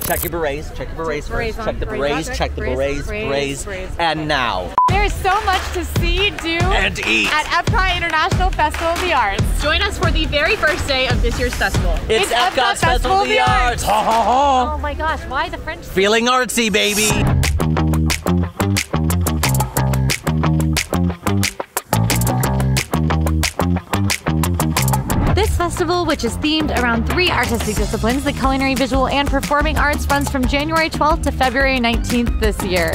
Check your berets. Check your berets first. on, Check the berets. Check the berets. And now. There's so much to see, do, and eat at Epcot International Festival of the Arts. Join us for the very first day of this year's festival. It's Epcot's Festival of the Arts. Ha ha ha. Oh my gosh, why the French? Feeling artsy, baby. This festival, which is themed around 3 artistic disciplines, the culinary, visual, and performing arts, runs from January 12th to February 19th this year.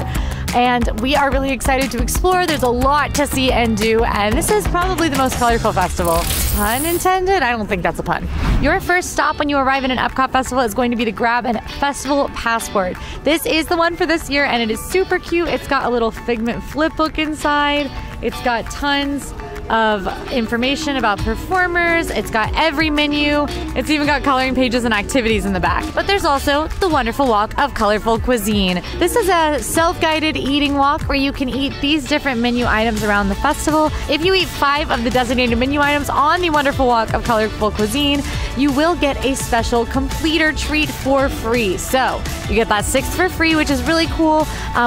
And we are really excited to explore. There's a lot to see and do, and this is probably the most colorful festival. Pun intended? I don't think that's a pun. Your first stop when you arrive at an Epcot festival is going to be to grab a festival passport. This is the one for this year, and it is super cute. It's got a little Figment flip book inside. It's got tons of information about performers. It's got every menu. It's even got coloring pages and activities in the back. But there's also the wonderful walk of colorful cuisine. This is a self-guided eating walk where you can eat these different menu items around the festival. If you eat 5 of the designated menu items on the wonderful walk of colorful cuisine, you will get a special completer treat for free. So you get that 6th for free, which is really cool.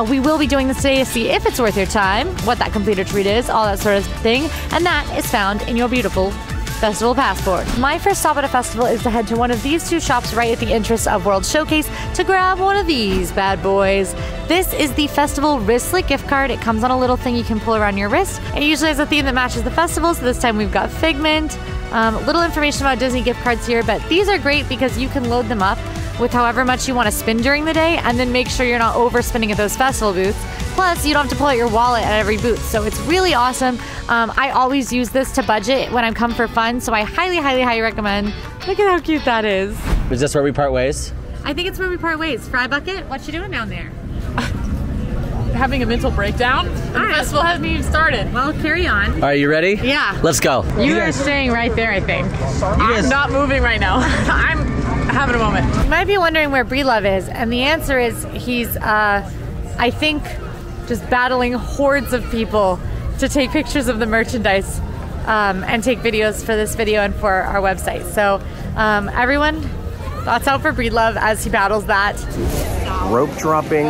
We will be doing this today to see if it's worth your time, what that completer treat is, all that sort of thing. And that is found in your beautiful festival passport. My first stop at a festival is to head to one of these 2 shops right at the entrance of World Showcase to grab one of these bad boys. This is the festival wristlet gift card. It comes on a little thing you can pull around your wrist. It usually has a theme that matches the festival, so this time we've got Figment. Little information about Disney gift cards here, but these are great because you can load them up with however much you want to spend during the day and then make sure you're not overspending at those festival booths. Plus, you don't have to pull out your wallet at every booth, so it's really awesome. I always use this to budget when I come for fun, so I highly, highly, highly recommend. Look at how cute that is. Is this where we part ways? I think it's where we part ways. Fry Bucket, what you doing down there? Having a mental breakdown. The festival hasn't even started. Well, carry on. All right, you ready? Yeah. Let's go. You are staying right there, I think. I'm not moving right now. I'm having a moment. You might be wondering where Breedlove is, and the answer is he's, I think, just battling hordes of people to take pictures of the merchandise and take videos for this video and for our website. So everyone, thoughts out for Breedlove as he battles that. Rope dropping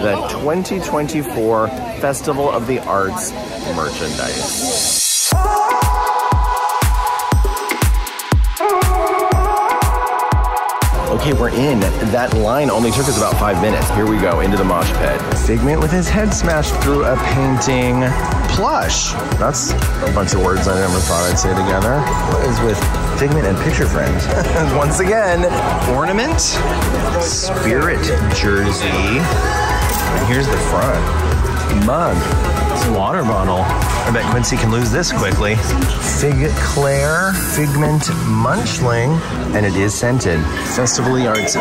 the 2024 Festival of the Arts merchandise. Okay, we're in. That line only took us about 5 minutes. Here we go, into the mosh pit. Figment with his head smashed through a painting. Plush. That's a bunch of words I never thought I'd say together. What is with Figment and Picture Friends? Once again, ornament, spirit jersey. And here's the front. Mug. Water bottle. I bet Quincy can lose this quickly. Fig Claire Figment Munchling, and it is scented. Festival of the Arts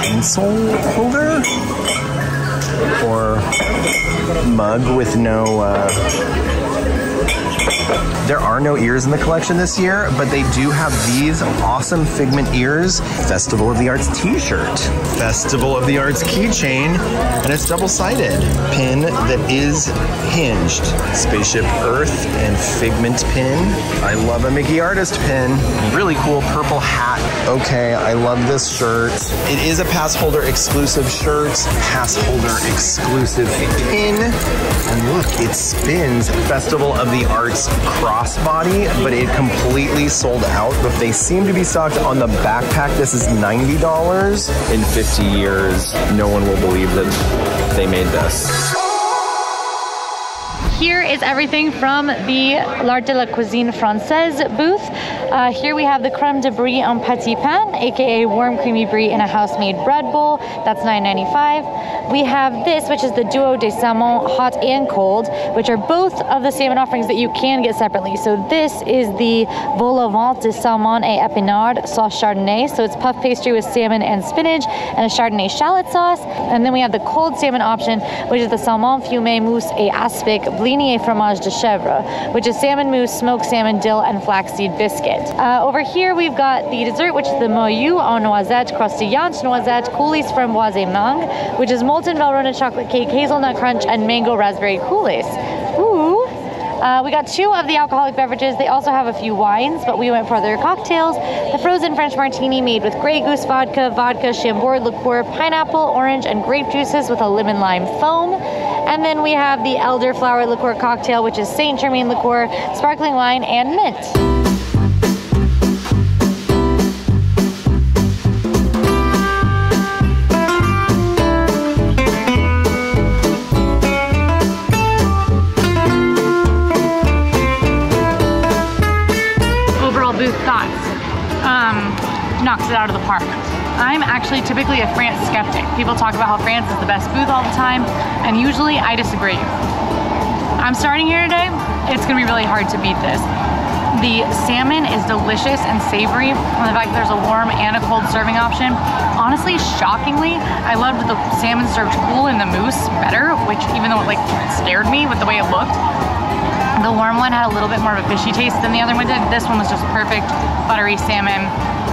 pencil holder? Or mug with no, there are no ears in the collection this year, but they do have these awesome Figment ears. Festival of the Arts t-shirt. Festival of the Arts keychain, and it's double-sided. Pin that is hinged. Spaceship Earth and Figment pin. I love a Mickey Artist pin. Really cool purple hat. Okay, I love this shirt. It is a pass holder exclusive shirt. Pass holder exclusive pin. And look, it spins. Festival of the Arts crossbody, but it completely sold out. But they seem to be stocked on the backpack. This is $90. In 50 years, no one will believe that they made this. Here is everything from the L'Art de la Cuisine Française booth. Here we have the creme de brie en petit pain, aka warm creamy brie in a house-made bread bowl. That's $9.95. We have this, which is the Duo de Salmon hot and cold, which are both of the salmon offerings that you can get separately. So this is the vol au vent de salmon et épinards sauce chardonnay. So it's puff pastry with salmon and spinach and a chardonnay shallot sauce. And then we have the cold salmon option, which is the salmon fumé mousse et aspic blini et fromage de chèvre, which is salmon mousse, smoked salmon, dill, and flaxseed biscuit. Over here we've got the dessert, which is the moyou en noisette, croustillant noisette, coulis framboise et mangue, which is molten Valrhona chocolate cake, hazelnut crunch, and mango raspberry coulis. Ooh. We got 2 of the alcoholic beverages. They also have a few wines, but we went for their cocktails. The frozen French martini made with Grey Goose vodka, Chambord liqueur, pineapple, orange, and grape juices with a lemon lime foam. And then we have the elderflower liqueur cocktail, which is Saint Germain liqueur, sparkling wine, and mint. Knocks it out of the park. I'm actually typically a France skeptic. People talk about how France is the best booth all the time, and usually I disagree. I'm starting here today. It's gonna be really hard to beat this. The salmon is delicious and savory, and the fact there's a warm and a cold serving option. Honestly, shockingly, I loved the salmon served cool and the mousse better, which even though it like scared me with the way it looked, the warm one had a little bit more of a fishy taste than the other one did. This one was just perfect, buttery salmon.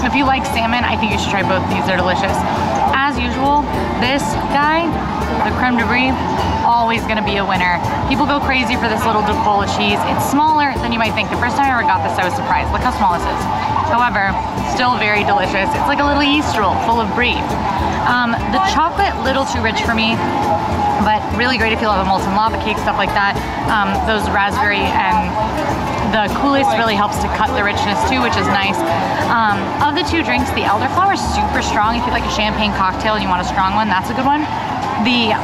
If you like salmon, I think you should try both these. They're delicious. As usual, this guy, the creme de brie, always gonna be a winner. People go crazy for this little bowl of cheese. It's smaller than you might think. The first time I ever got this, I was surprised. Look how small this is. However, still very delicious. It's like a little yeast roll full of brie. The chocolate, little too rich for me, but really great if you love a molten lava cake, stuff like that. Those raspberry and the coolest really helps to cut the richness too, which is nice. Of the 2 drinks, the elderflower is super strong. If you like a champagne cocktail and you want a strong one, that's a good one. The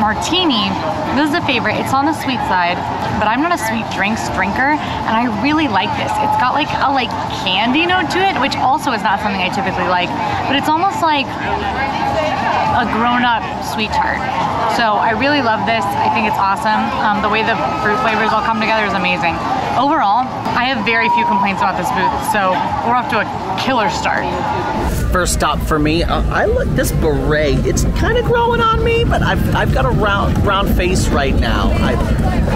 martini, this is a favorite. It's on the sweet side, but I'm not a sweet drinks drinker, and I really like this. It's got like a candy note to it, which also is not something I typically like, but it's almost like a grown-up sweet tart. So I really love this. I think it's awesome. The way the fruit flavors all come together is amazing. Overall, I have very few complaints about this booth, so we're off to a killer start. First stop for me, I look this beret. It's kind of growing on me, but I've got a round face right now.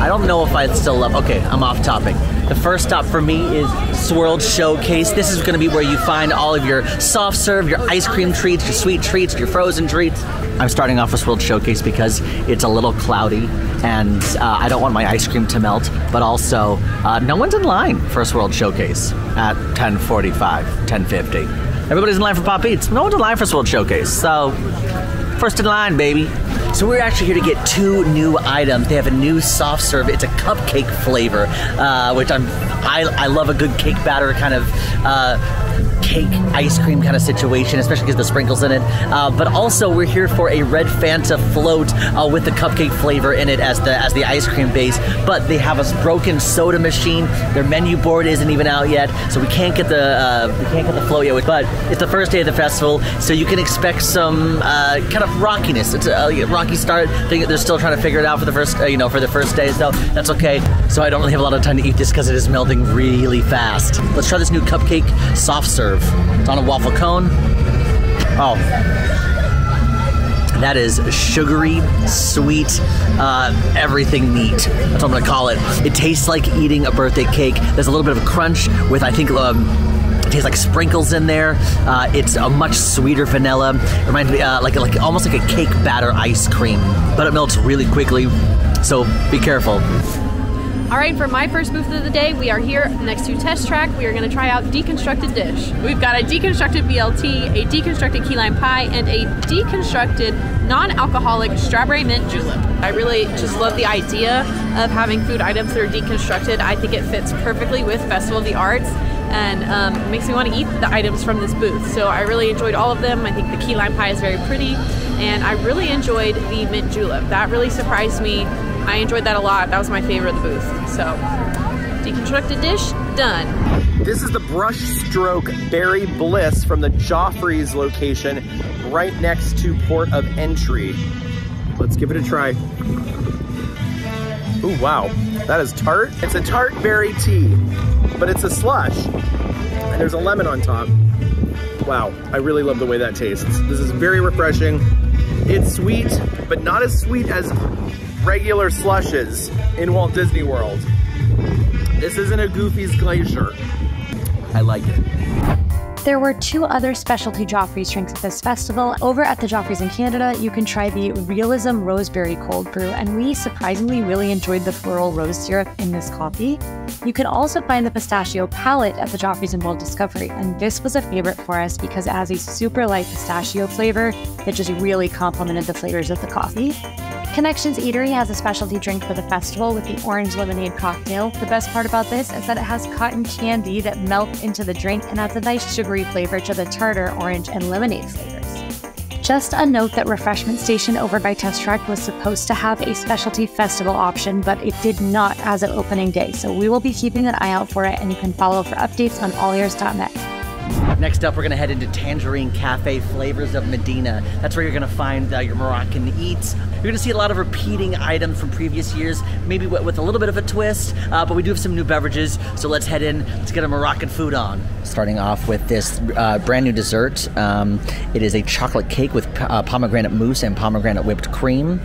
I don't know if I'd still love. Okay, I'm off topic. The first stop for me is Swirled Showcase. This is going to be where you find all of your soft serve, your ice cream treats, your sweet treats, your frozen treats. I'm starting off with Swirled Showcase because it's a little cloudy and I don't want my ice cream to melt, but also no one's in line for a Swirled Showcase at 10:45, 10:50. Everybody's in line for Pop Eats. No one's in line for Swirled Showcase, so first in line, baby. So we're actually here to get 2 new items. They have a new soft serve. It's a cupcake flavor, which I love a good cake batter kind of cake ice cream kind of situation, especially because the sprinkles in it. But also we're here for a red Fanta float with the cupcake flavor in it as the ice cream base. But they have a broken soda machine. Their menu board isn't even out yet, so we can't get the float yet. But it's the first day of the festival, so you can expect some kind of rockiness. It's a rocky start. They're still trying to figure it out for the first for the first days, though. That's okay. So I don't really have a lot of time to eat this because it is melting really fast. Let's try this new cupcake soft serve. It's on a waffle cone. Oh, that is sugary, sweet, everything neat. That's what I'm gonna call it. It tastes like eating a birthday cake. There's a little bit of a crunch with, I think, it tastes like sprinkles in there. It's a much sweeter vanilla. It reminds me like almost like a cake batter ice cream, but it melts really quickly. So be careful. All right, for my first booth of the day, we are here next to Test Track. We are going to try out Deconstructed Dish. We've got a deconstructed BLT, a deconstructed key lime pie, and a deconstructed non-alcoholic strawberry mint julep. I really just love the idea of having food items that are deconstructed. I think it fits perfectly with Festival of the Arts and makes me want to eat the items from this booth. So I really enjoyed all of them. I think the key lime pie is very pretty, and I really enjoyed the mint julep. That really surprised me. I enjoyed that a lot. That was my favorite of the booth. So, deconstructed dish, done. This is the Brush Stroke Berry Bliss from the Joffrey's location right next to Port of Entry. Let's give it a try. Ooh, wow, that is tart. It's a tart berry tea, but it's a slush. And there's a lemon on top. Wow, I really love the way that tastes. This is very refreshing. It's sweet, but not as sweet as regular slushes in Walt Disney World. This isn't a Goofy's Glacier. I like it. There were 2 other specialty Joffrey's drinks at this festival. Over at the Joffrey's in Canada, you can try the Realism Roseberry Cold Brew, and we surprisingly really enjoyed the floral rose syrup in this coffee. You can also find the Pistachio Palette at the Joffrey's in World Discovery, and this was a favorite for us because it has a super light pistachio flavor that just really complemented the flavors of the coffee. Connections Eatery has a specialty drink for the festival with the orange lemonade cocktail. The best part about this is that it has cotton candy that melts into the drink and adds a nice sugary flavor to the tartar, orange, and lemonade flavors. Just a note that Refreshment Station over by Test Track was supposed to have a specialty festival option, but it did not as of opening day, so we will be keeping an eye out for it, and you can follow for updates on allears.net. Next up, we're gonna head into Tangerine Cafe, Flavors of Medina. That's where you're gonna find your Moroccan eats. You're gonna see a lot of repeating items from previous years, maybe with a little bit of a twist, but we do have some new beverages, so let's head in, let's get a Moroccan food on. Starting off with this brand new dessert. It is a chocolate cake with pomegranate mousse and pomegranate whipped cream.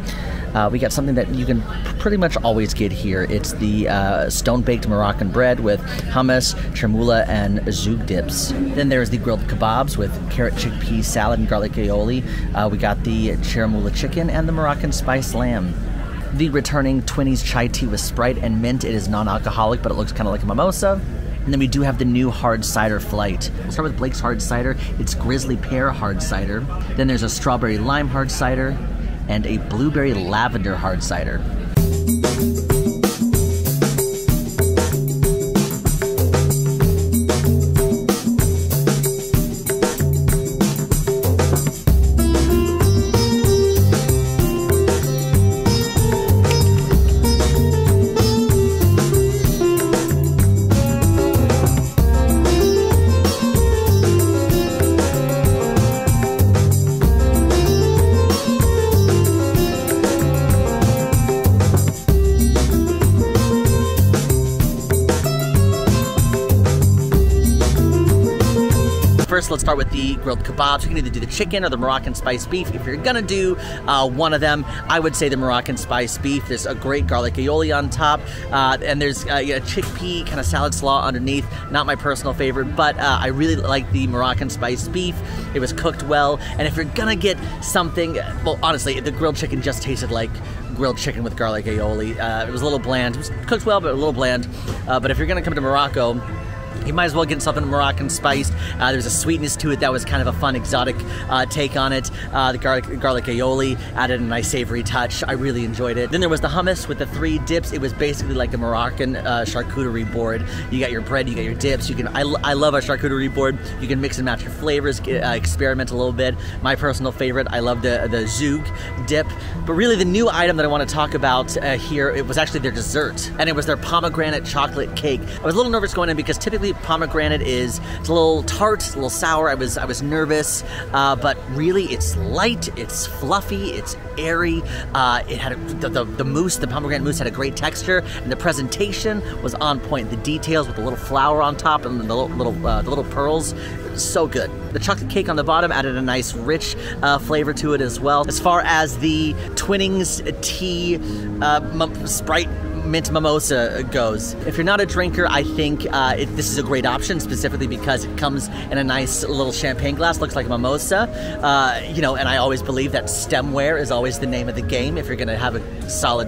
We got something that you can pretty much always get here. It's the stone-baked Moroccan bread with hummus, chermoula, and zouk dips. Then there's the grilled kebabs with carrot chickpea salad and garlic aioli. We got the chermoula chicken and the Moroccan spice lamb. The returning Twinnies chai tea with Sprite and mint. It is non-alcoholic, but it looks kind of like a mimosa. And then we do have the new hard cider flight. We'll start with Blake's hard cider. It's grizzly pear hard cider. Then there's a strawberry lime hard cider and a blueberry lavender hard cider. First, let's start with the grilled kebabs. You can either do the chicken or the Moroccan spice beef. If you're gonna do one of them, I would say the Moroccan spice beef. There's a great garlic aioli on top, and there's a chickpea kind of salad slaw underneath. Not my personal favorite, but I really like the Moroccan spice beef. It was cooked well, and if you're gonna get something, well, honestly, the grilled chicken just tasted like grilled chicken with garlic aioli. It was a little bland. It was cooked well, but a little bland. But if you're gonna come to Morocco, you might as well get something Moroccan spiced. There's a sweetness to it that was kind of a fun, exotic take on it. The garlic aioli added a nice savory touch. I really enjoyed it. Then there was the hummus with the 3 dips. It was basically like a Moroccan charcuterie board. You got your bread, you got your dips. You can. I love a charcuterie board. You can mix and match your flavors, experiment a little bit. My personal favorite, I love the zouk dip. But really, the new item that I want to talk about here, it was actually their dessert, and it was their pomegranate chocolate cake. I was a little nervous going in because typically pomegranate it's a little tart, a little sour. I was nervous, but really it's light, it's fluffy, it's airy. It had the mousse, the pomegranate mousse had a great texture, and the presentation was on point. The details with the little flour on top and the little pearls, so good. The chocolate cake on the bottom added a nice rich flavor to it as well. As far as the Twinings tea Sprite mint mimosa goes, if you're not a drinker, I think this is a great option, specifically because it comes in a nice little champagne glass, looks like a mimosa. You know, and I always believe that stemware is always the name of the game if you're gonna have a solid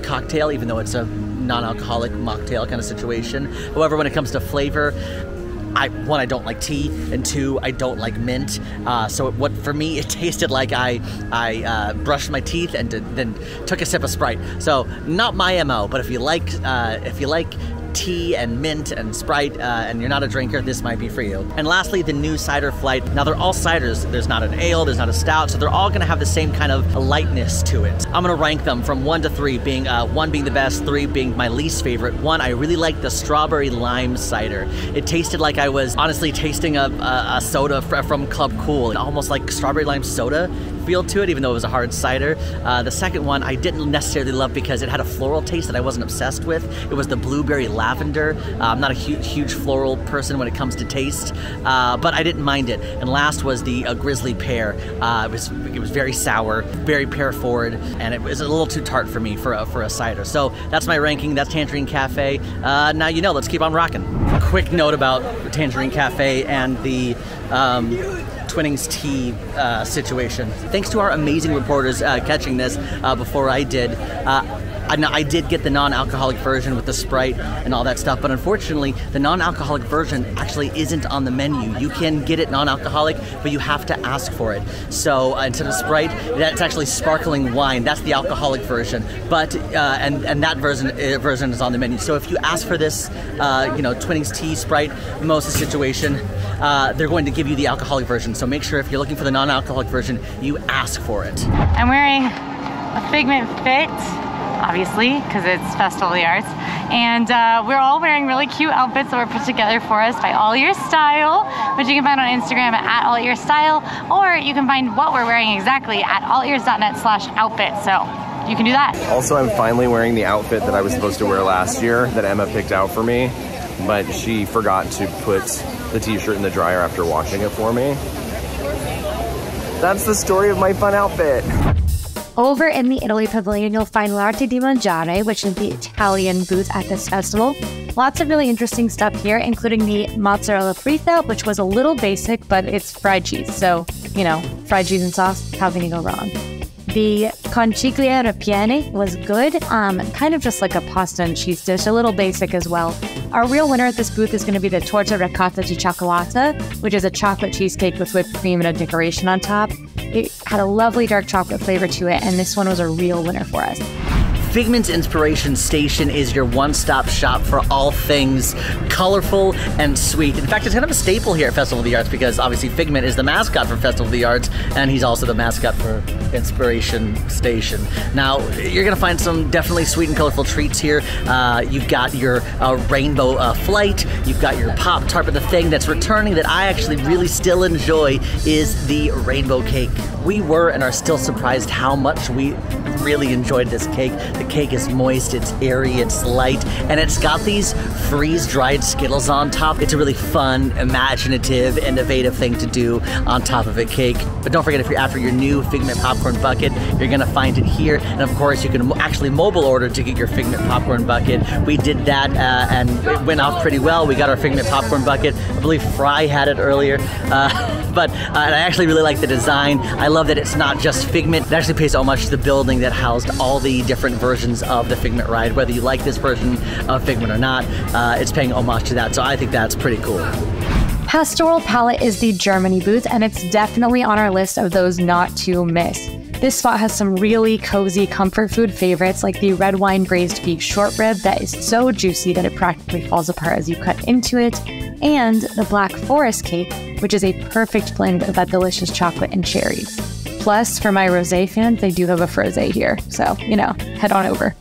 cocktail, even though it's a non-alcoholic mocktail kind of situation. However, when it comes to flavor, one, I don't like tea, and 2, I don't like mint. So for me, it tasted like I brushed my teeth and then took a sip of Sprite. So not my MO, but if you like tea and mint and Sprite, and you're not a drinker, this might be for you. And lastly, the new cider flight. Now, they're all ciders. There's not an ale, there's not a stout, so they're all gonna have the same kind of lightness to it. I'm gonna rank them from 1 to 3, being 1 being the best, 3 being my least favorite. 1, I really like the strawberry lime cider. It tasted like I was honestly tasting a soda from Club Cool, almost like strawberry lime soda. mouthfeel to it, even though it was a hard cider. The second one I didn't necessarily love because it had a floral taste that I wasn't obsessed with. It was the blueberry lavender. I'm not a huge floral person when it comes to taste, but I didn't mind it. And last was the Grizzly Pear. It was very sour, very pear forward, and it was a little too tart for me for a cider. So that's my ranking. That's Tangerine Cafe. Now you know, let's keep on rocking. Quick note about Tangerine Cafe and the Twinings tea situation. Thanks to our amazing reporters catching this before I did. I did get the non-alcoholic version with the Sprite and all that stuff, but unfortunately, the non-alcoholic version actually isn't on the menu. You can get it non-alcoholic, but you have to ask for it. So instead of Sprite, that's actually sparkling wine. That's the alcoholic version, but and that version is on the menu. So if you ask for this, Twinings tea, Sprite, mimosa situation, they're going to give you the alcoholic version. So make sure if you're looking for the non-alcoholic version, you ask for it. I'm wearing a Figment fit, obviously, because it's Festival of the Arts. And we're all wearing really cute outfits that were put together for us by All Your Style, which you can find on Instagram at allearsstyle, or you can find what we're wearing exactly at allears.net/outfit. So you can do that. Also, I'm finally wearing the outfit that I was supposed to wear last year that Emma picked out for me, but she forgot to put the t-shirt in the dryer after washing it for me. That's the story of my fun outfit. Over in the Italy Pavilion, you'll find L'Arte di Mangiare, which is the Italian booth at this festival. Lots of really interesting stuff here, including the mozzarella frita, which was a little basic, but it's fried cheese. So, fried cheese and sauce, how can you go wrong? The conchiglie ripiene was good, kind of just like a pasta and cheese dish, a little basic as well. Our real winner at this booth is going to be the torta ricotta di cioccolata, which is a chocolate cheesecake with whipped cream and a decoration on top. It had a lovely dark chocolate flavor to it, and this one was a real winner for us. Figment's Inspiration Station is your one-stop shop for all things colorful and sweet. In fact, it's kind of a staple here at Festival of the Arts because obviously Figment is the mascot for Festival of the Arts, and he's also the mascot for Inspiration Station. Now, you're gonna find some definitely sweet and colorful treats here. You've got your rainbow flight, you've got your Pop-Tart, but the thing that's returning that I actually really still enjoy is the rainbow cake. We were and are still surprised how much we really enjoyed this cake. The cake is moist, it's airy, it's light, and it's got these freeze-dried Skittles on top. It's a really fun, imaginative, innovative thing to do on top of a cake. But don't forget, if you're after your new Figment popcorn bucket, you're gonna find it here. And of course, you can actually mobile order to get your Figment popcorn bucket. We did that and it went off pretty well. We got our Figment popcorn bucket. I believe Fry had it earlier. But I actually really like the design. I love that it's not just Figment. It actually pays homage to the building that housed all the different versions of the Figment ride. Whether you like this version of Figment or not, it's paying homage to that. So I think that's pretty cool. Pastoral Palette is the Germany booth, and it's definitely on our list of those not to miss. This spot has some really cozy comfort food favorites like the red wine braised beef short rib that is so juicy that it practically falls apart as you cut into it, and the Black Forest cake, which is a perfect blend of that delicious chocolate and cherries. Plus, for my rosé fans, they do have a frosé here, so, head on over.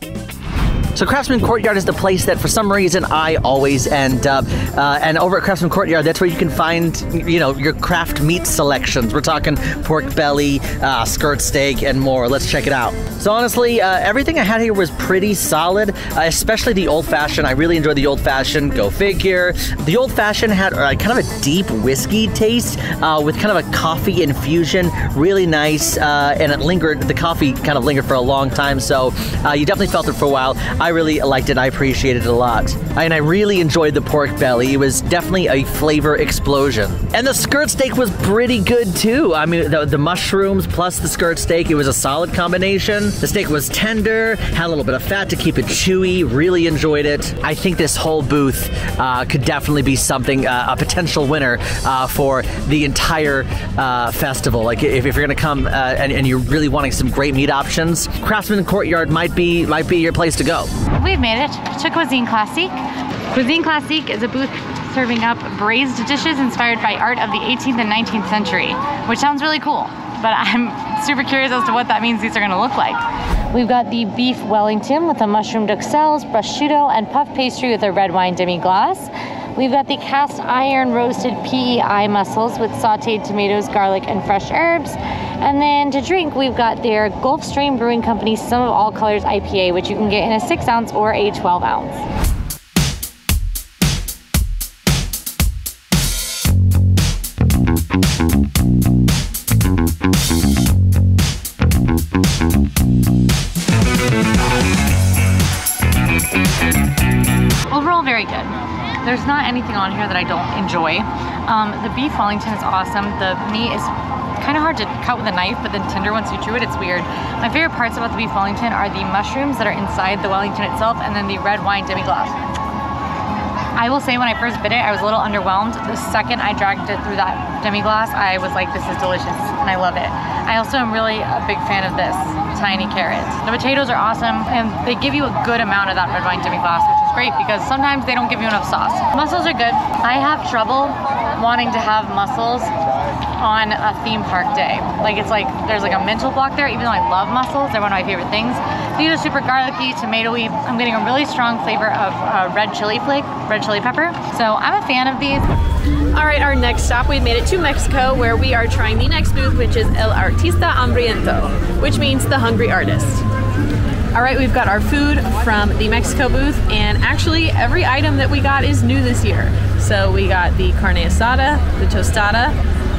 So Craftsman Courtyard is the place that for some reason I always end up. And over at Craftsman Courtyard, that's where you can find, your craft meat selections. We're talking pork belly, skirt steak, and more. Let's check it out. So honestly, everything I had here was pretty solid, especially the Old Fashioned. I really enjoyed the Old Fashioned, go figure. The Old Fashioned had kind of a deep whiskey taste with kind of a coffee infusion, really nice, and the coffee kind of lingered for a long time, so you definitely felt it for a while. I really liked it. I appreciated it a lot. And I really enjoyed the pork belly. It was definitely a flavor explosion. And the skirt steak was pretty good too. I mean, the mushrooms plus the skirt steak, it was a solid combination. The steak was tender, had a little bit of fat to keep it chewy. Really enjoyed it. I think this whole booth could definitely be something, a potential winner for the entire festival. Like if you're gonna come and you're really wanting some great meat options, Craftsman Courtyard might be your place to go. We've made it to Cuisine Classique. Cuisine Classique is a booth serving up braised dishes inspired by art of the 18th and 19th century, which sounds really cool, but I'm super curious as to what that means these are gonna look like. We've got the beef Wellington with a mushroom duxelles, prosciutto, and puff pastry with a red wine demi-glace. We've got the cast iron roasted PEI mussels with sauteed tomatoes, garlic, and fresh herbs. And then to drink, we've got their Gulfstream Brewing Company Sum of All Colors IPA, which you can get in a 6-ounce or a 12-ounce. Overall, very good. There's not anything on here that I don't enjoy. The beef Wellington is awesome. The meat is kind of hard to cut with a knife, but then tender once you chew it, it's weird. My favorite parts about the beef Wellington are the mushrooms that are inside the Wellington itself, and then the red wine demi-glace. I will say when I first bit it, I was a little underwhelmed. The second I dragged it through that demi-glace, I was like, this is delicious, and I love it. I also am really a big fan of this tiny carrot. The potatoes are awesome, and they give you a good amount of that red wine demi-glace, which is great because sometimes they don't give you enough sauce. Mussels are good. I have trouble wanting to have mussels on a theme park day. Like, it's like there's like a mental block there. Even though I love mussels, they're one of my favorite things. These are super garlicky, tomatoey. I'm getting a really strong flavor of red chili pepper. So I'm a fan of these. All right, our next stop, we've made it to Mexico, where we are trying the next booth, which is El Artista Hambriento, which means the hungry artist. All right, we've got our food from the Mexico booth, and actually every item that we got is new this year. So we got the carne asada, the tostada,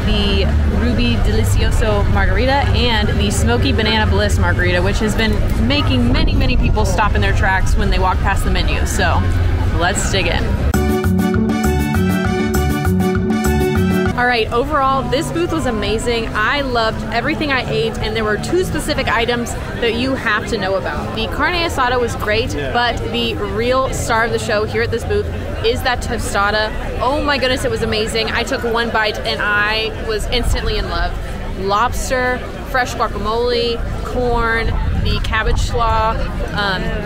the Ruby Delicioso margarita, and the Smoky Banana Bliss margarita, which has been making many people stop in their tracks when they walk past the menu. So let's dig in. All right, overall, this booth was amazing. I loved everything I ate, and there were 2 specific items that you have to know about. The carne asada was great, but the real star of the show here at this booth is that tostada. Oh my goodness, it was amazing. I took one bite and I was instantly in love. Lobster, fresh guacamole, corn, the cabbage slaw.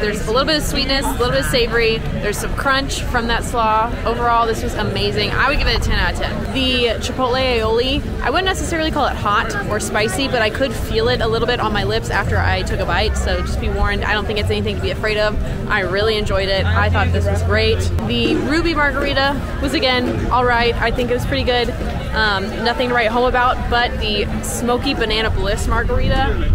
There's a little bit of sweetness, a little bit of savory. There's some crunch from that slaw. Overall, this was amazing. I would give it a 10 out of 10. The chipotle aioli, I wouldn't necessarily call it hot or spicy, but I could feel it a little bit on my lips after I took a bite, so just be warned. I don't think it's anything to be afraid of. I really enjoyed it. I thought this was great. The Ruby margarita was, again, all right. I think it was pretty good. Nothing to write home about, but the Smoky Banana Bliss margarita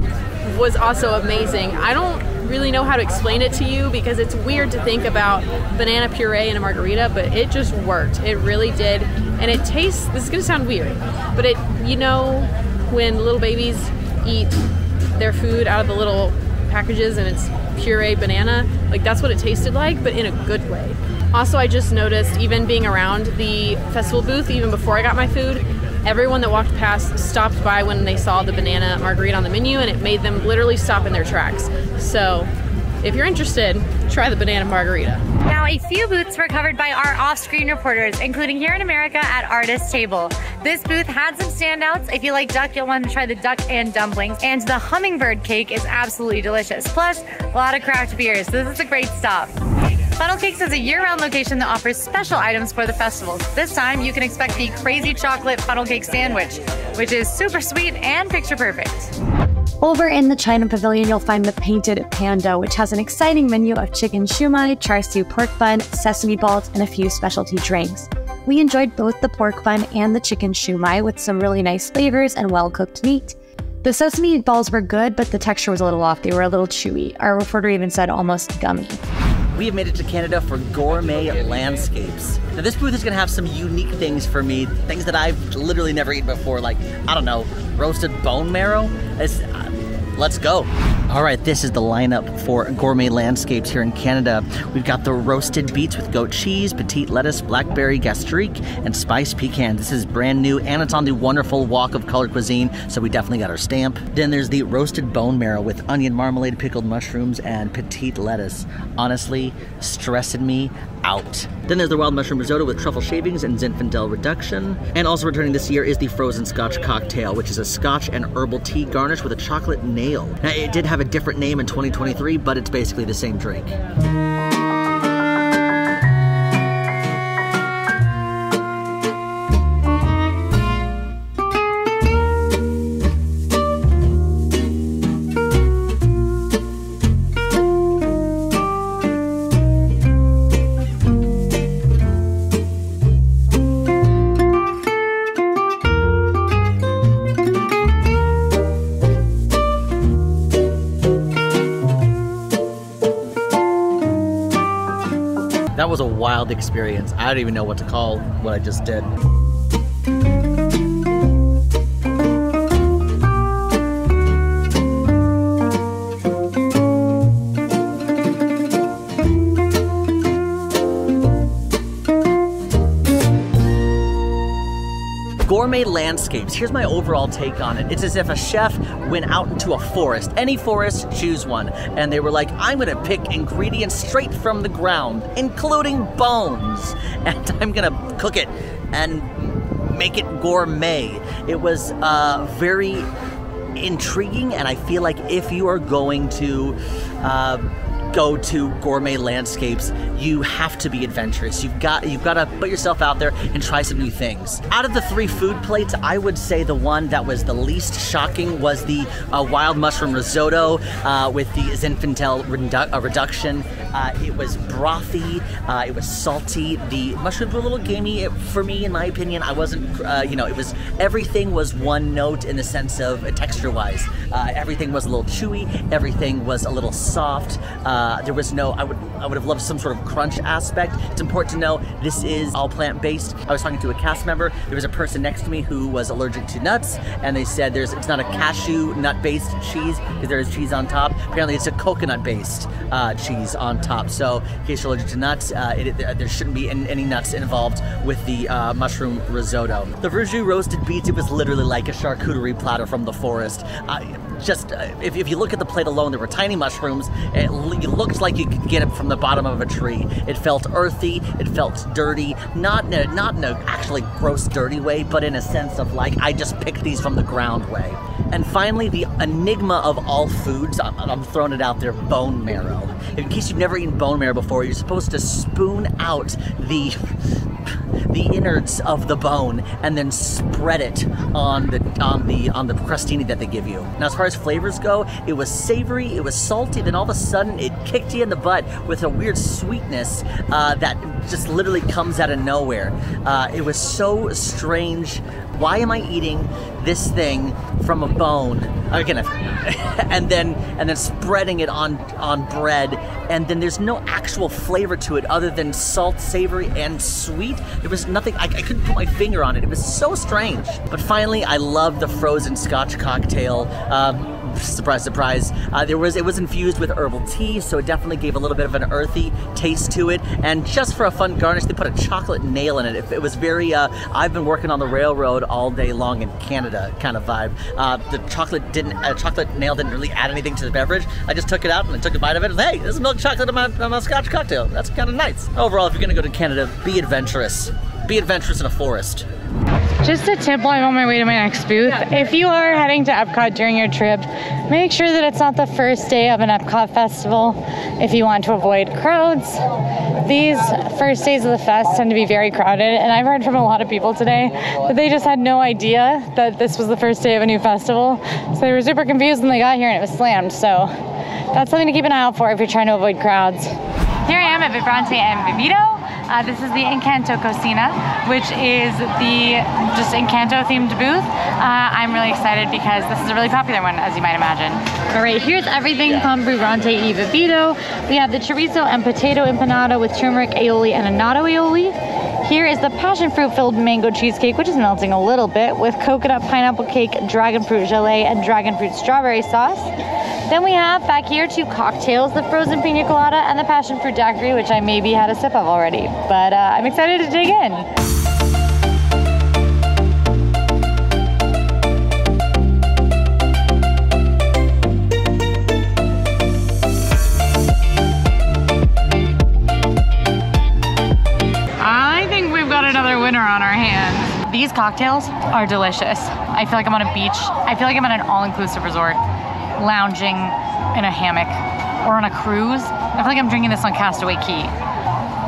was also amazing. I don't really know how to explain it to you because it's weird to think about banana puree in a margarita, but it just worked. It really did. And it tastes, this is gonna sound weird, but it, you know, when little babies eat their food out of the little packages and it's puree banana, like that's what it tasted like, but in a good way. Also, I just noticed, even being around the festival booth, even before I got my food, everyone that walked past stopped by when they saw the banana margarita on the menu, and it made them literally stop in their tracks. So if you're interested, try the banana margarita. Now, a few booths were covered by our off-screen reporters, including here in America at Artist Table. This booth had some standouts. If you like duck, you'll want to try the duck and dumplings. And the hummingbird cake is absolutely delicious. Plus, a lot of craft beers. This is a great stop. Funnel Cakes is a year-round location that offers special items for the festivals. This time, you can expect the Crazy Chocolate Funnel Cake Sandwich, which is super sweet and picture perfect. Over in the China Pavilion, you'll find the Painted Panda, which has an exciting menu of chicken shumai, char siu pork bun, sesame balls, and a few specialty drinks. We enjoyed both the pork bun and the chicken shumai with some really nice flavors and well-cooked meat. The sesame balls were good, but the texture was a little off. They were a little chewy. Our reporter even said almost gummy. We have made it to Canada for Gourmet Landscapes. Now this booth is gonna have some unique things for me, things that I've literally never eaten before, like, I don't know, roasted bone marrow. Let's go. All right, this is the lineup for Gourmet Landscapes here in Canada. We've got the roasted beets with goat cheese, petite lettuce, blackberry gastrique, and spiced pecan. This is brand new, and it's on the wonderful Walk of Color Cuisine, so we definitely got our stamp. Then there's the roasted bone marrow with onion marmalade, pickled mushrooms, and petite lettuce. Honestly, stressing me out. Then there's the wild mushroom risotto with truffle shavings and Zinfandel reduction. And also returning this year is the frozen scotch cocktail, which is a scotch and herbal tea garnish with a chocolate nail. Now, it did have a different name in 2023, but it's basically the same drink. That was a wild experience. I don't even know what to call what I just did. Gourmet landscapes. Here's my overall take on it. It's as if a chef went out into a forest, any forest, choose one, and they were like, I'm gonna pick ingredients straight from the ground, including bones, and I'm gonna cook it and make it gourmet. It was very intriguing, and I feel like if you are going to go to gourmet landscapes, you have to be adventurous. You've got to put yourself out there and try some new things. Out of the 3 food plates, I would say the one that was the least shocking was the wild mushroom risotto with the Zinfandel reduction. It was brothy, it was salty. The mushrooms were a little gamey for me, in my opinion. I wasn't, everything was one note in the sense of texture-wise. Everything was a little chewy, everything was a little soft. There was no, I would have loved some sort of crunch aspect. It's important to know this is all plant-based. I was talking to a cast member. There was a person next to me who was allergic to nuts, and they said it's not a cashew nut-based cheese because there is cheese on top. Apparently it's a coconut-based cheese on top. So in case you're allergic to nuts, there shouldn't be any nuts involved with the mushroom risotto. The verjus roasted beets, it was literally like a charcuterie platter from the forest. If you look at the plate alone, there were tiny mushrooms. It looked like you could get it from the bottom of a tree. It felt earthy, it felt dirty, not in a actually gross, dirty way, but in a sense of like, I just picked these from the ground way. And finally, the enigma of all foods, I'm throwing it out there, bone marrow. In case you've never eaten bone marrow before, you're supposed to spoon out the innards of the bone and then spread it on the crostini that they give you. Now, as far as flavors go, it was savory, it was salty, then all of a sudden it kicked you in the butt with a weird sweetness that just literally comes out of nowhere. It was so strange. Why am I eating this thing from a bone again, and then spreading it on bread, and then there's no actual flavor to it other than salt, savory, and sweet? There was nothing, I couldn't put my finger on it. It was so strange. But finally, I loved the frozen Scotch cocktail. Surprise, surprise. It was infused with herbal tea, so it definitely gave a little bit of an earthy taste to it. And just for a fun garnish, they put a chocolate nail in it. It was very, I've been working on the railroad all day long in Canada kind of vibe. The chocolate nail didn't really add anything to the beverage. I just took it out and I took a bite of it and, hey, this is milk chocolate in my Scotch cocktail. That's kind of nice. Overall, if you're gonna go to Canada, be adventurous. Be adventurous in a forest. Just a tip while I'm on my way to my next booth. If you are heading to Epcot during your trip, make sure that it's not the first day of an Epcot festival if you want to avoid crowds. These first days of the fest tend to be very crowded, and I've heard from a lot of people today that they just had no idea that this was the first day of a new festival. So they were super confused when they got here and it was slammed. So that's something to keep an eye out for if you're trying to avoid crowds. Here I am at Vibrante and Vivito. This is the Encanto Cocina, which is the just Encanto themed booth. I'm really excited because this is a really popular one, as you might imagine. All right, here's everything from Vibrante y Vivito. We have the chorizo and potato empanada with turmeric aioli and annatto aioli. Here is the passion fruit filled mango cheesecake, which is melting a little bit, with coconut pineapple cake, dragon fruit gelée, and dragon fruit strawberry sauce. Then we have back here 2 cocktails, the frozen pina colada and the passion fruit daiquiri, which I maybe had a sip of already, but I'm excited to dig in. I think we've got another winner on our hands. These cocktails are delicious. I feel like I'm on a beach. I feel like I'm at an all-inclusive resort, lounging in a hammock or on a cruise. I feel like I'm drinking this on Castaway Cay.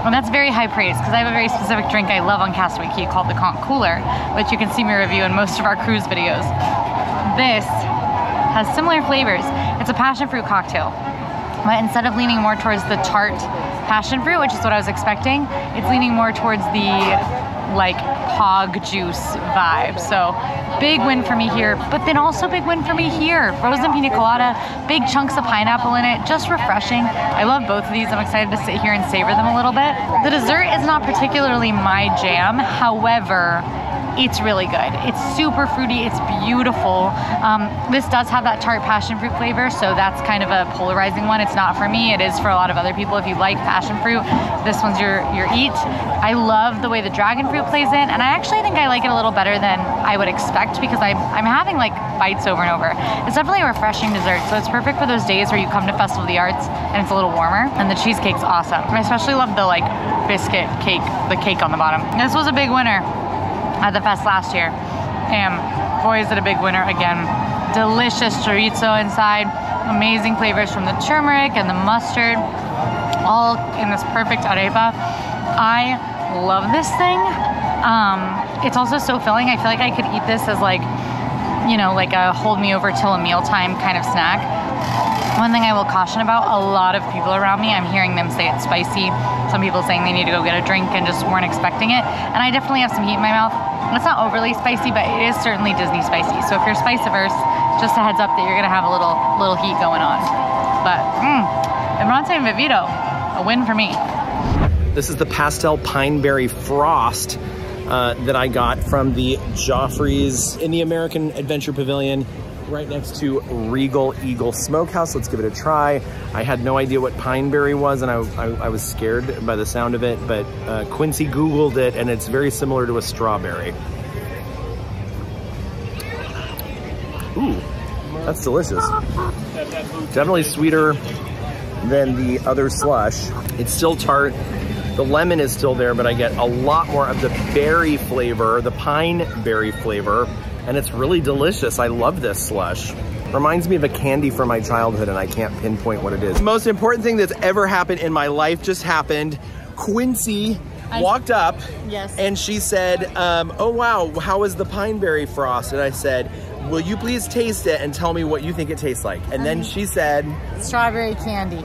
And that's very high praise because I have a very specific drink I love on Castaway Cay called the Conch Cooler, which you can see me review in most of our cruise videos. This has similar flavors. It's a passion fruit cocktail, but instead of leaning more towards the tart passion fruit, which is what I was expecting, it's leaning more towards the like hog juice vibe. So big win for me here, but then also big win for me here. Frozen pina colada, big chunks of pineapple in it, just refreshing. I love both of these. I'm excited to sit here and savor them a little bit. The dessert is not particularly my jam. However, it's really good. It's super fruity, it's beautiful. This does have that tart passion fruit flavor, so that's kind of a polarizing one. It's not for me, it is for a lot of other people. If you like passion fruit, this one's your eat. I love the way the dragon fruit plays in, and I actually think I like it a little better than I would expect because I'm having like bites over and over. It's definitely a refreshing dessert, so it's perfect for those days where you come to Festival of the Arts and it's a little warmer, and the cheesecake's awesome. I especially love the like biscuit cake, the cake on the bottom. This was a big winner at the fest last year, and boy is it a big winner again. Delicious chorizo inside, amazing flavors from the turmeric and the mustard, all in this perfect arepa. I love this thing. It's also so filling. I feel like I could eat this as like, you know, like a hold me over till a mealtime kind of snack. One thing I will caution about, a lot of people around me, I'm hearing them say it's spicy. Some people saying they need to go get a drink and just weren't expecting it. And I definitely have some heat in my mouth. It's not overly spicy, but it is certainly Disney spicy. So if you're spice averse, just a heads up that you're gonna have a little heat going on. But, Emerante and Vivito, a win for me. This is the pastel pineberry frost that I got from the Joffrey's in the American Adventure Pavilion, right next to Regal Eagle Smokehouse. Let's give it a try. I had no idea what pineberry was, and I was scared by the sound of it, but Quincy Googled it, and it's very similar to a strawberry. Ooh, that's delicious. Definitely sweeter than the other slush. It's still tart. The lemon is still there, but I get a lot more of the berry flavor, the pine berry flavor, and it's really delicious. I love this slush. Reminds me of a candy from my childhood, and I can't pinpoint what it is. The most important thing that's ever happened in my life just happened. Quincy walked up, yes, and she said, oh wow, how is the pineberry frost? And I said, will you please taste it and tell me what you think it tastes like? And then she said, strawberry candy.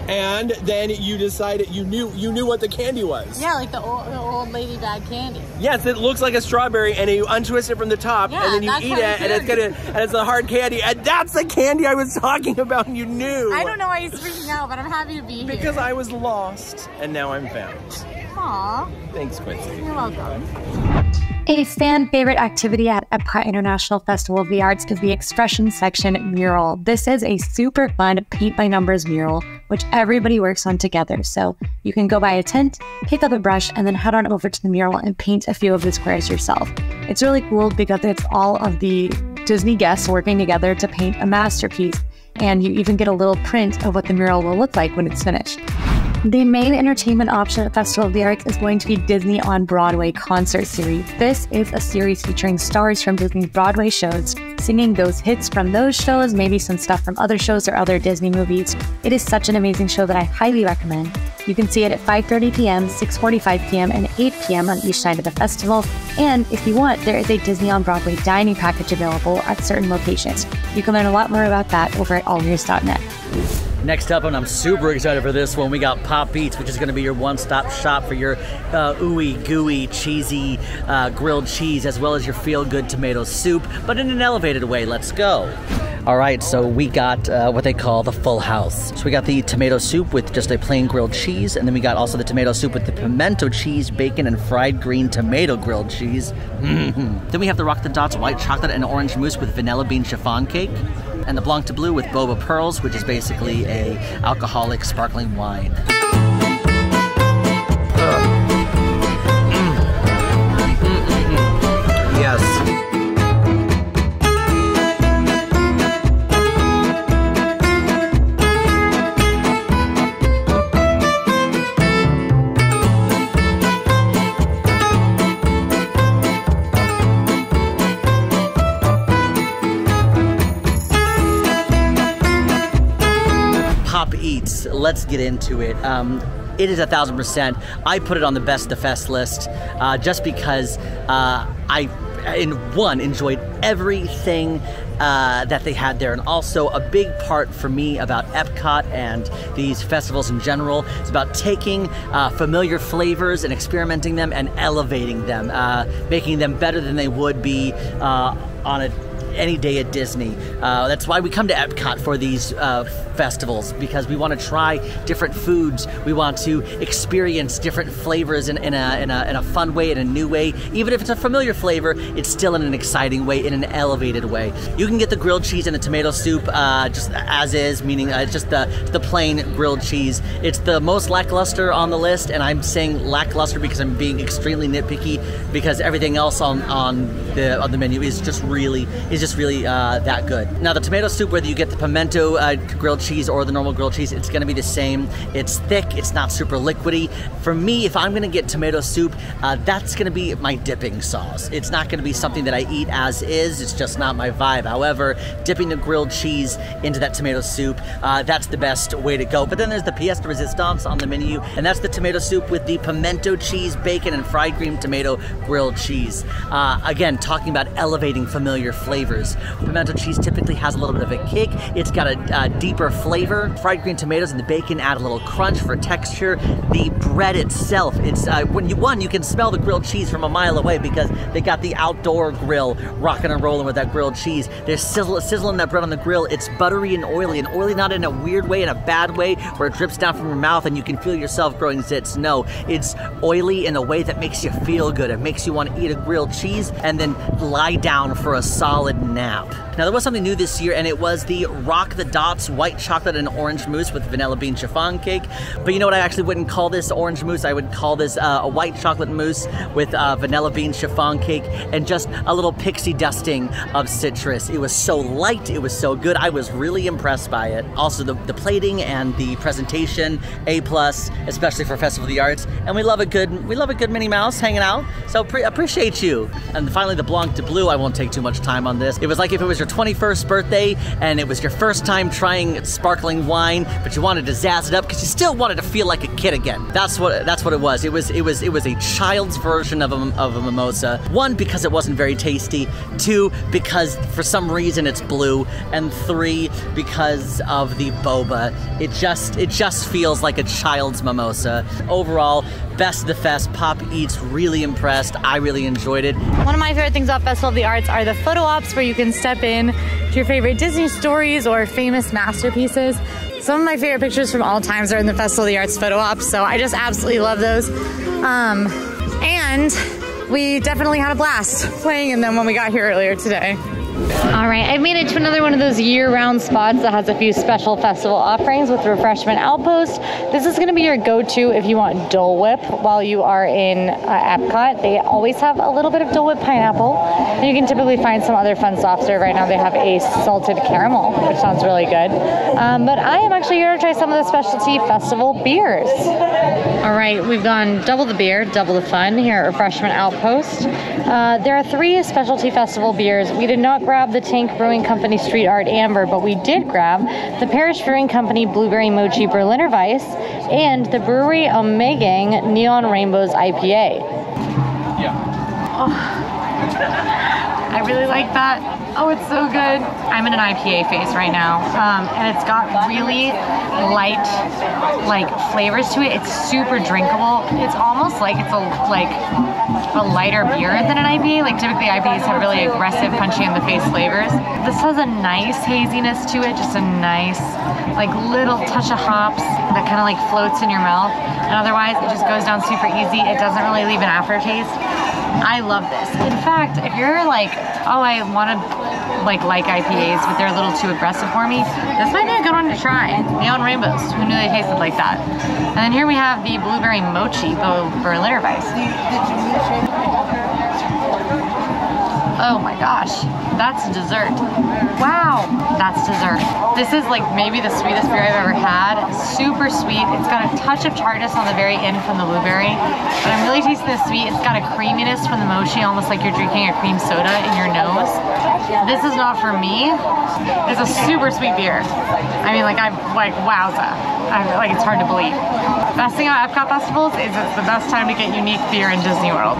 And then you decided you knew what the candy was. Yeah, like the old lady bag candy. Yes, it looks like a strawberry, and you untwist it from the top, yeah, and then you eat it, and it's a hard candy, and that's the candy I was talking about, and you knew. I don't know why he's freaking out, but I'm happy to be here. Because I was lost, and now I'm found. Aw. Thanks, Quincy. You're welcome. A fan favorite activity at Epcot International Festival of the Arts is the Expression Section mural. This is a super fun paint by numbers mural, which everybody works on together. So you can go buy a tint, pick up a brush, and then head on over to the mural and paint a few of the squares yourself. It's really cool because it's all of the Disney guests working together to paint a masterpiece. And you even get a little print of what the mural will look like when it's finished. The main entertainment option at Festival of the Arts is going to be Disney on Broadway concert series. This is a series featuring stars from Disney's Broadway shows, singing those hits from those shows, maybe some stuff from other shows or other Disney movies. It is such an amazing show that I highly recommend. You can see it at 5:30 p.m., 6:45 p.m., and 8 p.m. on each night of the festival. And if you want, there is a Disney on Broadway dining package available at certain locations. You can learn a lot more about that over at allears.net. Next up, and I'm super excited for this one, we got Pop Eats, which is going to be your one-stop shop for your ooey, gooey, cheesy grilled cheese, as well as your feel-good tomato soup, but in an elevated way. Let's go. All right, so we got what they call the full house. So we got the tomato soup with just a plain grilled cheese, and then we got also the tomato soup with the pimento cheese, bacon, and fried green tomato grilled cheese. Then we have the Rock the Dots white chocolate and orange mousse with vanilla bean chiffon cake, and the Blanc de Bleu with boba pearls, which is basically a alcoholic sparkling wine. Yes. Eats. Let's get into it. It is 1000%. I put it on the best of fest list just because I enjoyed everything that they had there. And also a big part for me about Epcot and these festivals in general is about taking familiar flavors and experimenting them and elevating them, making them better than they would be on any day at Disney. That's why we come to Epcot for these festivals, because we want to try different foods. We want to experience different flavors in a fun way, in a new way. Even if it's a familiar flavor, it's still in an exciting way, in an elevated way. You can get the grilled cheese and the tomato soup just as is, meaning just the plain grilled cheese. It's the most lackluster on the list, and I'm saying lackluster because I'm being extremely nitpicky, because everything else on the menu is just really that good. Now the tomato soup, whether you get the pimento grilled cheese or the normal grilled cheese, it's gonna be the same. It's thick, it's not super liquidy. For me, if I'm gonna get tomato soup, that's gonna be my dipping sauce. It's not gonna be something that I eat as is, it's just not my vibe. However, dipping the grilled cheese into that tomato soup, that's the best way to go. But then there's the pièce de résistance on the menu, and that's the tomato soup with the pimento cheese, bacon, and fried green tomato grilled cheese. Again, talking about elevating familiar flavors. Pimento cheese typically has a little bit of a kick. It's got a deeper flavor. Fried green tomatoes and the bacon add a little crunch for texture. The bread itself, it's you can smell the grilled cheese from a mile away because they got the outdoor grill rocking and rolling with that grilled cheese. There's sizzling that bread on the grill. It's buttery and oily not in a weird way, in a bad way where it drips down from your mouth and you can feel yourself growing zits. No, it's oily in a way that makes you feel good. It makes you want to eat a grilled cheese and then lie down for a solid nap. Now there was something new this year, and it was the Rock the Dots white chocolate and orange mousse with vanilla bean chiffon cake. But you know what, I actually wouldn't call this orange mousse. I would call this a white chocolate mousse with vanilla bean chiffon cake and just a little pixie dusting of citrus. It was so light, it was so good. I was really impressed by it. Also the plating and the presentation, A+, especially for Festival of the Arts. And we love a good Minnie Mouse hanging out. So appreciate you. And finally the Blanc de Bleu, I won't take too much time on this. It was like if it was your 21st birthday and it was your first time trying sparkling wine, but you wanted to zazz it up because you still wanted to feel like a kid again. That's what it was. It was a child's version of a mimosa. One, because it wasn't very tasty. Two, because for some reason it's blue. And three, because of the boba. It just feels like a child's mimosa. Overall, best of the fest. Pop Eats, really impressed. I really enjoyed it. One of my favorite things about Festival of the Arts are the photo ops where you can step in to your favorite Disney stories or famous masterpieces. Some of my favorite pictures from all times are in the Festival of the Arts photo ops, so I just absolutely love those. And we definitely had a blast playing in them when we got here earlier today. All right, I've made it to another one of those year-round spots that has a few special festival offerings with Refreshment Outpost. This is going to be your go-to if you want Dole Whip while you are in Epcot. They always have a little bit of Dole Whip pineapple. And you can typically find some other fun soft serve. Right now they have a salted caramel, which sounds really good. But I am actually here to try some of the specialty festival beers. All right, we've gone double the beer, double the fun here at Refreshment Outpost. There are 3 specialty festival beers. We did not grab the Tank Brewing Company Street Art Amber, but we did grab the Parish Brewing Company Blueberry Mochi Berliner Weiss and the Brewery Ommegang Neon Rainbows IPA. Yeah. Oh, I really like that. Oh, it's so good. I'm in an IPA phase right now, and it's got really light, flavors to it. It's super drinkable. It's almost like it's a lighter beer than an IPA. Typically IPAs have really aggressive, punchy in the face flavors. This has a nice haziness to it, just a nice, little touch of hops that kind of floats in your mouth. And otherwise, it just goes down super easy. It doesn't really leave an aftertaste. I love this. In fact, if you're oh, I want to like IPAs, but they're a little too aggressive for me, this might be a good one to try. Neon Rainbows. Who knew they tasted like that? And then here we have the Blueberry Mochi Berliner Weiss. Oh my gosh, that's dessert. Wow, that's dessert. This is maybe the sweetest beer I've ever had. Super sweet. It's got a touch of tartness on the very end from the blueberry, but I'm really tasting the sweet. It's got a creaminess from the mochi, almost like you're drinking a cream soda in your nose. This is not for me. It's a super sweet beer. I mean, wowza. It's hard to believe. Best thing about Epcot festivals is it's the best time to get unique beer in Disney World.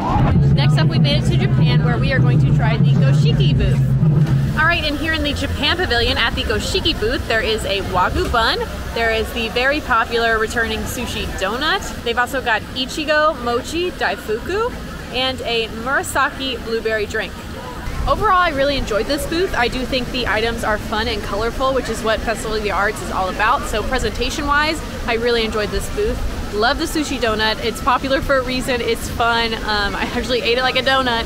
Next up, we made it to Japan, where we are going to try the Goshiki booth. All right, and here in the Japan Pavilion at the Goshiki booth, there is a Wagyu bun. There is the very popular returning sushi donut. They've also got Ichigo Mochi Daifuku and a Murasaki blueberry drink. Overall, I really enjoyed this booth. I do think the items are fun and colorful, which is what Festival of the Arts is all about. So presentation-wise, I really enjoyed this booth. Love the sushi donut. It's popular for a reason. It's fun. I actually ate it like a donut,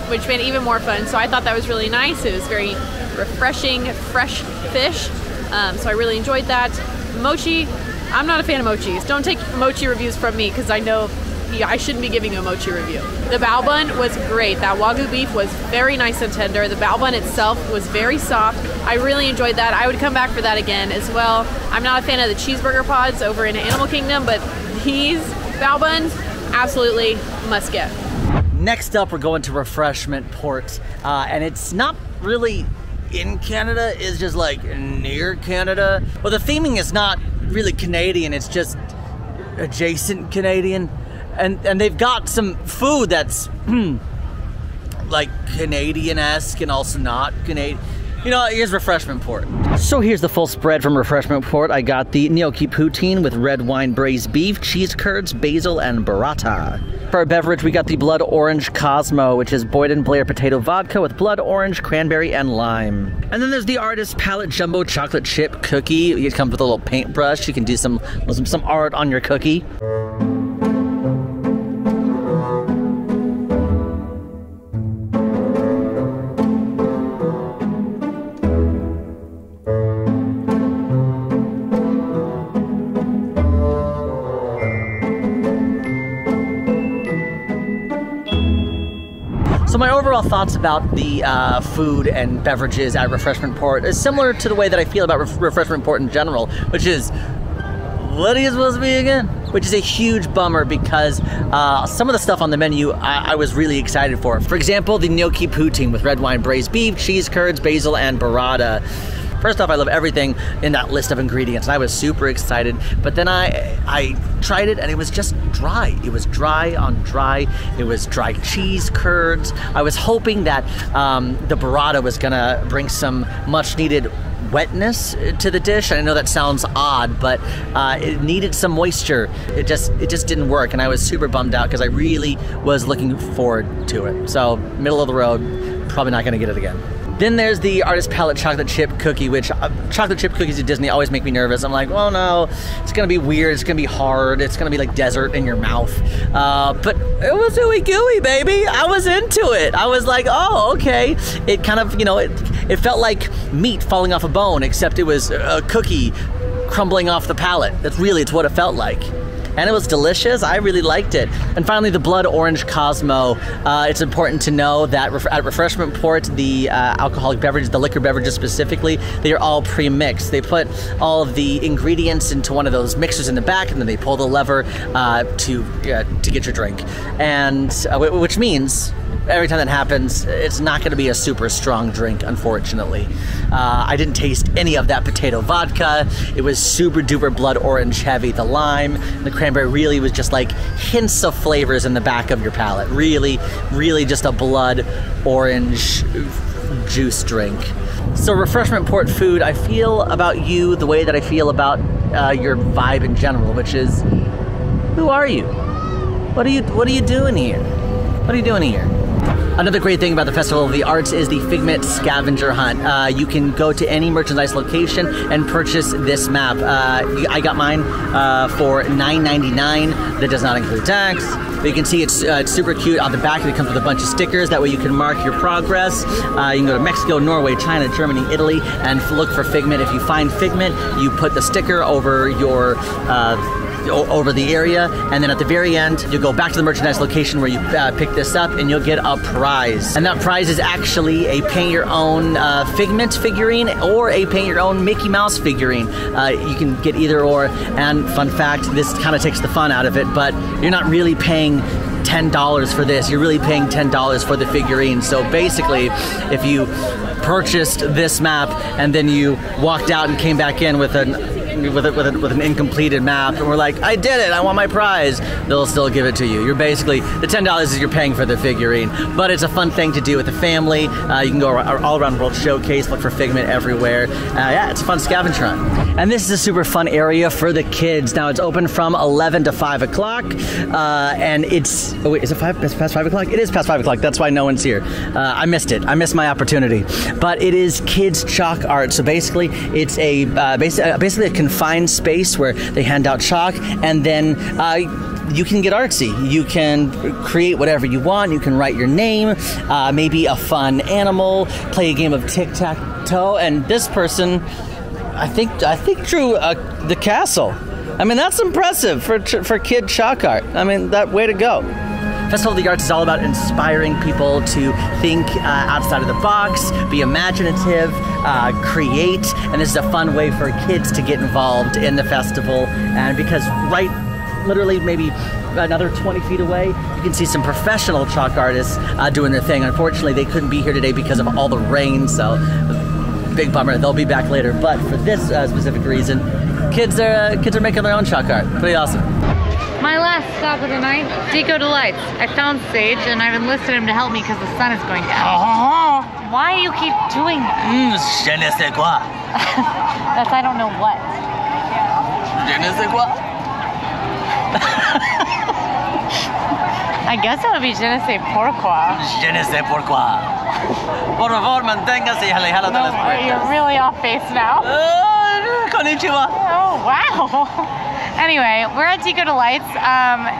which made it even more fun. So I thought that was really nice. It was very refreshing, fresh fish. So I really enjoyed that. Mochi, I'm not a fan of mochis. Don't take mochi reviews from me because I know I shouldn't be giving you a mochi review. The bao bun was great. That Wagyu beef was very nice and tender. The bao bun itself was very soft. I really enjoyed that. I would come back for that again as well. I'm not a fan of the cheeseburger pods over in Animal Kingdom, but these bao buns, absolutely must get. Next up, we're going to Refreshment Port, and it's not really in Canada, it's just like near Canada. Well, the theming is not really Canadian, it's just adjacent Canadian. And they've got some food that's like Canadian-esque and also not Canadian. You know, here's Refreshment Port. So here's the full spread from Refreshment Port. I got the gnocchi poutine with red wine braised beef, cheese curds, basil, and burrata. For our beverage, we got the Blood Orange Cosmo, which is Boyden Blair potato vodka with blood orange, cranberry, and lime. And then there's the Artist Palette Jumbo Chocolate Chip Cookie. It comes with a little paintbrush. You can do some art on your cookie. So my overall thoughts about the food and beverages at Refreshment Port is similar to the way that I feel about Refreshment Port in general, which is, what are you supposed to be again? Which is a huge bummer because some of the stuff on the menu I was really excited for. For example, the gnocchi poutine with red wine braised beef, cheese curds, basil, and burrata. First off, I love everything in that list of ingredients, and I was super excited. But then I tried it, and it was just dry. It was dry on dry. It was dry cheese curds. I was hoping that the burrata was gonna bring some much-needed wetness to the dish. I know that sounds odd, but it needed some moisture. It just didn't work, and I was super bummed out because I really was looking forward to it. So middle of the road, probably not gonna get it again. Then there's the Artist Palette Chocolate Chip Cookie, which chocolate chip cookies at Disney always make me nervous. I'm like, oh no, it's gonna be weird, it's gonna be hard, it's gonna be like desert in your mouth. But it was ooey gooey, baby. I was into it. I was like, oh, okay. It kind of, you know, it felt like meat falling off a bone, except it was a cookie crumbling off the palate. It's what it felt like. And it was delicious. I really liked it. And finally, the Blood Orange Cosmo. It's important to know that at Refreshment Port, the alcoholic beverages, the liquor beverages specifically, they are all pre-mixed. They put all of the ingredients into one of those mixers in the back, and then they pull the lever to get your drink. And which means every time that happens, it's not going to be a super strong drink, unfortunately. I didn't taste any of that potato vodka. It was super duper blood orange heavy. The lime, the cranberry really was just like hints of flavors in the back of your palate. Really, really just a blood orange juice drink. So Refreshment Port food, I feel about you the way that I feel about your vibe in general, which is, who are you? What are you doing here? What are you doing here? Another great thing about the Festival of the Arts is the Figment Scavenger Hunt. You can go to any merchandise location and purchase this map. I got mine for $9.99. That does not include tax. But you can see it's super cute. On the back, it comes with a bunch of stickers. That way you can mark your progress. You can go to Mexico, Norway, China, Germany, Italy, and look for Figment. If you find Figment, you put the sticker over your over the area, and then at the very end you go back to the merchandise location where you pick this up, and you'll get a prize. And that prize is actually a paint your own Figment figurine or a paint your own Mickey Mouse figurine. You can get either or, and fun fact, this kind of takes the fun out of it, but you're not really paying $10 for this. You're really paying $10 for the figurine. So basically, if you purchased this map and then you walked out and came back in with an with an incompleted map, and we're like, I did it, I want my prize, they'll still give it to you. You're basically, the $10 is you're paying for the figurine, but it's a fun thing to do with the family. You can go all around World Showcase, look for Figment everywhere. Yeah, it's a fun scavenger hunt. And this is a super fun area for the kids. Now, it's open from 11 to 5 o'clock, and it's, oh wait, is it past 5 o'clock? It is past 5 o'clock, that's why no one's here. I missed it, I missed my opportunity. But it is kids chalk art, so basically it's a basically a confined space where they hand out chalk, and then you can get artsy. You can create whatever you want. You can write your name, maybe a fun animal, play a game of tic-tac-toe, and this person, I think drew the castle. I mean, that's impressive for kid chalk art. I mean, that way to go. Festival of the Arts is all about inspiring people to think outside of the box, be imaginative, create, and this is a fun way for kids to get involved in the festival. And because literally maybe another 20 feet away, you can see some professional chalk artists doing their thing. Unfortunately, they couldn't be here today because of all the rain, so big bummer. They'll be back later. But for this specific reason, kids are making their own chalk art. Pretty awesome. My last stop of the night, Deco Delights. I found Sage and I've enlisted him to help me because the sun is going down. Why do you keep doing that? Je ne sais quoi. That's I don't know what. Je ne sais quoi. I guess it would be je ne sais pourquoi. Je ne sais pourquoi. Por favor, manténgase alejado de las puertas. You're really off base now. Konnichiwa. Oh, wow. Anyway, we're at Deco Delights.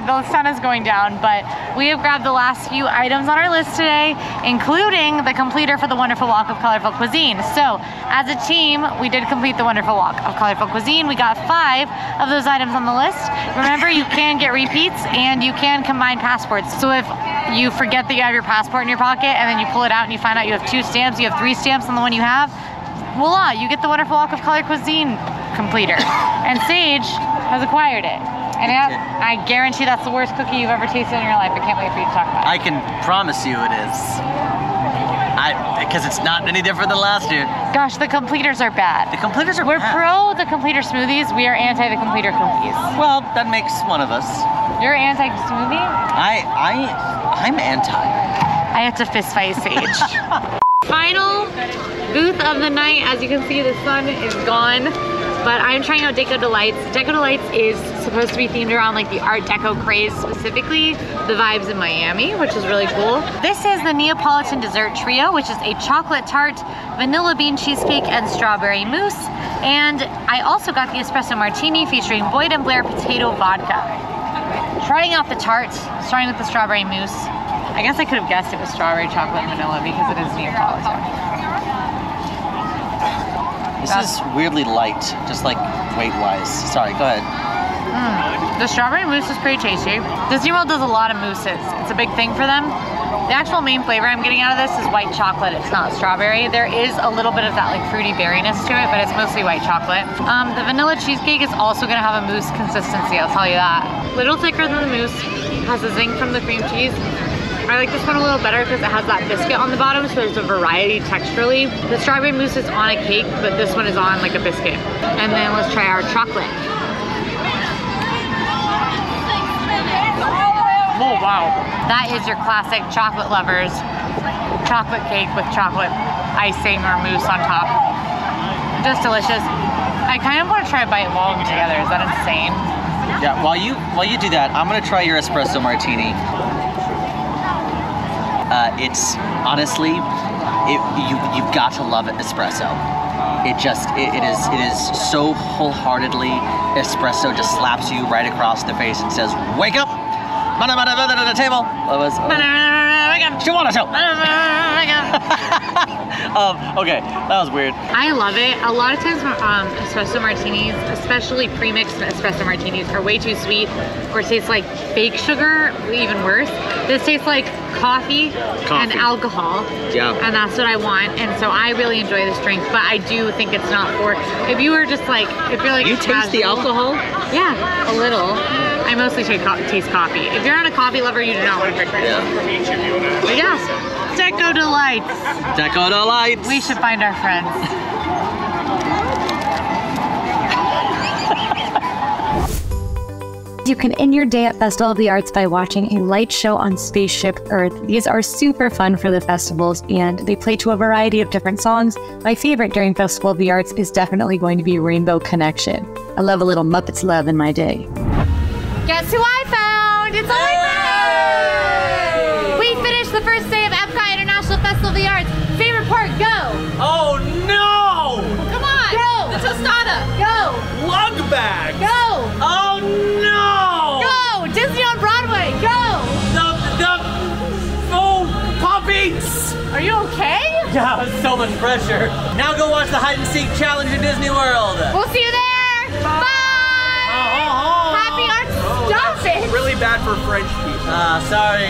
The sun is going down, but we have grabbed the last few items on our list today, including the completer for the Wonderful Walk of Colorful Cuisine. So, as a team, we did complete the Wonderful Walk of Colorful Cuisine. We got 5 of those items on the list. Remember, you can get repeats and you can combine passports. So if you forget that you have your passport in your pocket and then you pull it out and you find out you have 2 stamps, you have 3 stamps on the one you have, voila, you get the Wonderful Walk of Color Cuisine completer. And Sage has acquired it. And I guarantee that's the worst cookie you've ever tasted in your life. I can't wait for you to talk about it. I can promise you it is. Because it's not any different than last year. Gosh, the completers are bad. The completers are We're bad. pro the completer smoothies. We are anti the completer cookies. Well, that makes one of us. You're anti smoothie? I'm anti. I have to fist fight Sage. Final booth of the night. As you can see, the sun is gone. But I'm trying out Deco Delights. Deco Delights is supposed to be themed around like the Art Deco craze, specifically the vibes in Miami, which is really cool. This is the Neapolitan Dessert Trio, which is a chocolate tart, vanilla bean cheesecake, and strawberry mousse. And I also got the espresso martini featuring Boyd & Blair potato vodka. Trying out the tart, starting with the strawberry mousse. I guess I could have guessed it was strawberry, chocolate, and vanilla because it is Neapolitan. This is weirdly light, just like weight-wise. Sorry, go ahead. The strawberry mousse is pretty tasty. Disney World does a lot of mousses. It's a big thing for them. The actual main flavor I'm getting out of this is white chocolate. It's not strawberry. There is a little bit of that like fruity berryness to it, but it's mostly white chocolate. The vanilla cheesecake is also gonna have a mousse consistency, I'll tell you that. Little thicker than the mousse, has a zing from the cream cheese. I like this one a little better because it has that biscuit on the bottom, so there's a variety texturally. The strawberry mousse is on a cake, but this one is on like a biscuit. And then let's try our chocolate. Oh wow. That is your classic chocolate lovers chocolate cake with chocolate icing or mousse on top. Just delicious. I kind of want to try a bite of all of them together. Is that insane? Yeah, while you do that, I'm gonna try your espresso martini. It's honestly, you've got to love it, espresso. It is so wholeheartedly espresso. Just slaps you right across the face and says, "Wake up, the table." Okay, that was weird. I love it. A lot of times espresso martinis, especially pre-mixed espresso martinis, are way too sweet or taste like fake sugar, even worse. This tastes like coffee. And alcohol. Yeah. And that's what I want. And so I really enjoy this drink, but I do think it's not for, if you were just like, if you're like You taste the alcohol? Yeah, a little. I mostly taste coffee. If you're not a coffee lover, you do not want to drink this. Yeah. But yeah, Deco Delights. Deco Delights. We should find our friends. You can end your day at Festival of the Arts by watching a light show on Spaceship Earth. These are super fun for the festivals, and they play to a variety of different songs. My favorite during Festival of the Arts is definitely going to be Rainbow Connection. I love a little Muppets love in my day. Guess who I found? It's Elena! We finished the first day of Epcot International Festival of the Arts. Favorite part, go! Oh no! Come on! Go! The tostada! Go! Lug bag! Go! Oh no! Go! Disney on Broadway, go! Oh, puppies! Are you okay? Yeah, so much pressure. Now go watch the hide and seek challenge in Disney World. We'll see you there! Bye! Happy Arts! Stop it! Really bad for French people. Sorry.